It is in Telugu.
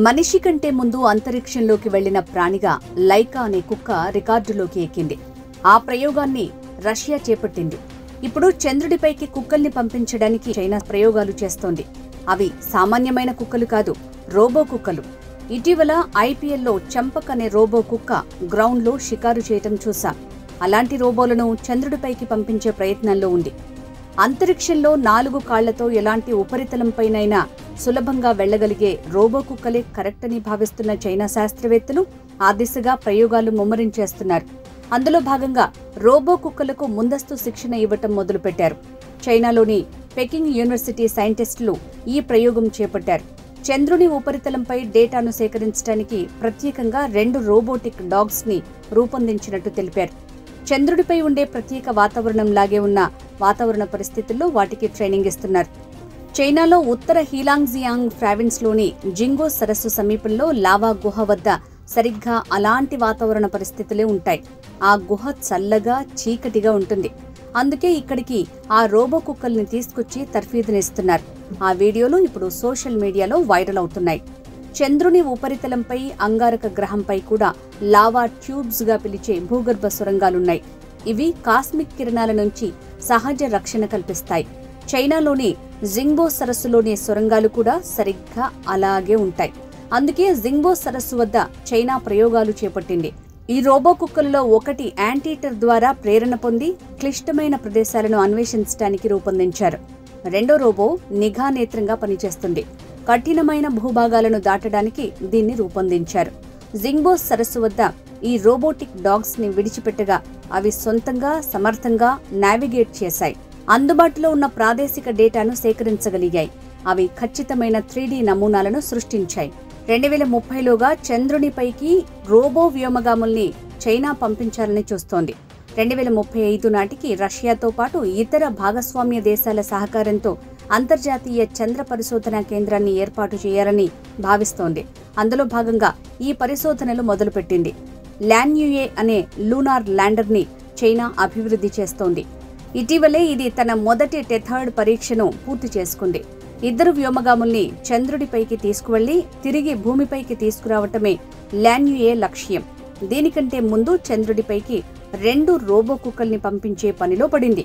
మనిషి కంటే ముందు అంతరిక్షంలోకి వెళ్లిన ప్రాణిగా లైకా అనే కుక్క రికార్డులోకి ఎక్కింది. ఆ ప్రయోగాన్ని రష్యా చేపట్టింది. ఇప్పుడు చంద్రుడిపైకి కుక్కల్ని పంపించడానికి చైనా ప్రయోగాలు చేస్తోంది. అవి సామాన్యమైన కుక్కలు కాదు, రోబో కుక్కలు. ఇటీవల ఐపీఎల్లో చంపక్ అనే రోబో కుక్క గ్రౌండ్లో షికారు చేయటం చూశాం. అలాంటి రోబోలను చంద్రుడిపైకి పంపించే ప్రయత్నంలో ఉంది. అంతరిక్షంలో 4 కాళ్లతో ఎలాంటి ఉపరితలంపైనైనా సులభంగా వెళ్లగలిగే రోబో కుక్కలే కరెక్ట్ అని భావిస్తున్న చైనా శాస్త్రవేత్తలు ఆ దిశగా ప్రయోగాలు ముమ్మరించేస్తున్నారు. అందులో భాగంగా రోబో కుక్కలకు ముందస్తు శిక్షణ ఇవ్వటం మొదలుపెట్టారు. చైనాలోని పెకింగ్ యూనివర్సిటీ సైంటిస్టులు ఈ ప్రయోగం చేపట్టారు. చంద్రుని ఉపరితలంపై డేటాను సేకరించడానికి ప్రత్యేకంగా 2 రోబోటిక్ డాగ్స్ ని రూపొందించినట్టు తెలిపారు. చంద్రుడిపై ఉండే ప్రత్యేక వాతావరణంలాగే ఉన్న వాతావరణ పరిస్థితుల్లో వాటికి ట్రైనింగ్ ఇస్తున్నారు. చైనాలో ఉత్తర హీలాంగ్జియాంగ్ ప్రావిన్స్లోని జింగో సరస్సు సమీపంలో లావా గుహ వద్ద సరిగ్గా అలాంటి వాతావరణ పరిస్థితులే ఉంటాయి. ఆ గుహ చల్లగా చీకటిగా ఉంటుంది. అందుకే ఇక్కడికి ఆ రోబో కుక్కల్ని తీసుకొచ్చి తర్ఫీదునిస్తున్నారు. ఆ వీడియోలు ఇప్పుడు సోషల్ మీడియాలో వైరల్ అవుతున్నాయి. చంద్రుని ఉపరితలంపై అంగారక గ్రహంపై కూడా లావా ట్యూబ్స్ గా పిలిచే భూగర్భ సొరంగాలున్నాయి. ఇవి కాస్మిక్ కిరణాల నుంచి సహజ రక్షణ కల్పిస్తాయి. చైనాలోని జింగ్బో సరస్సులోని సొరంగాలు కూడా సరిగ్గా అలాగే ఉంటాయి. అందుకే జింగ్బో సరస్సు వద్ద చైనా ప్రయోగాలు చేపట్టింది. ఈ రోబో కుక్కలలో ఒకటి యాంటీటర్ ద్వారా ప్రేరణ పొంది క్లిష్టమైన ప్రదేశాలను అన్వేషించడానికి రూపొందించారు. రెండో రోబో నిఘా నేత్రంగా పనిచేస్తుంది. కఠినమైన భూభాగాలను దాటడానికి దీన్ని రూపొందించారు. జింగ్బో సరస్సు వద్ద ఈ రోబోటిక్ డాగ్స్ ని విడిచిపెట్టగా అవి సొంతంగా సమర్థంగా నావిగేట్ చేశాయి. అందుబాటులో ఉన్న ప్రాదేశిక డేటాను సేకరించగలిగాయి. అవి ఖచ్చితమైన 3D నమూనాలను సృష్టించాయి. 2030లోగా చంద్రునిపైకి రోబో వ్యోమగాముల్ని చైనా పంపించాలని చూస్తోంది. 2035 నాటికి రష్యాతో పాటు ఇతర భాగస్వామ్య దేశాల సహకారంతో అంతర్జాతీయ చంద్ర పరిశోధనా కేంద్రాన్ని ఏర్పాటు చేయాలని భావిస్తోంది. అందులో భాగంగా ఈ పరిశోధనలు మొదలుపెట్టింది. ల్యాన్యుయే అనే లూనార్ ల్యాండర్ని చైనా అభివృద్ధి చేస్తోంది. ఇటీవలే ఇది తన మొదటి టెథర్డ్ పరీక్షను పూర్తి చేసుకుంది. 2 వ్యోమగాముల్ని చంద్రుడిపైకి తీసుకువెళ్లి తిరిగి భూమిపైకి తీసుకురావటమే ల్యాన్యుయే లక్ష్యం. దీనికంటే ముందు చంద్రుడిపైకి 2 రోబో కుక్కల్ని పంపించే పనిలో పడింది.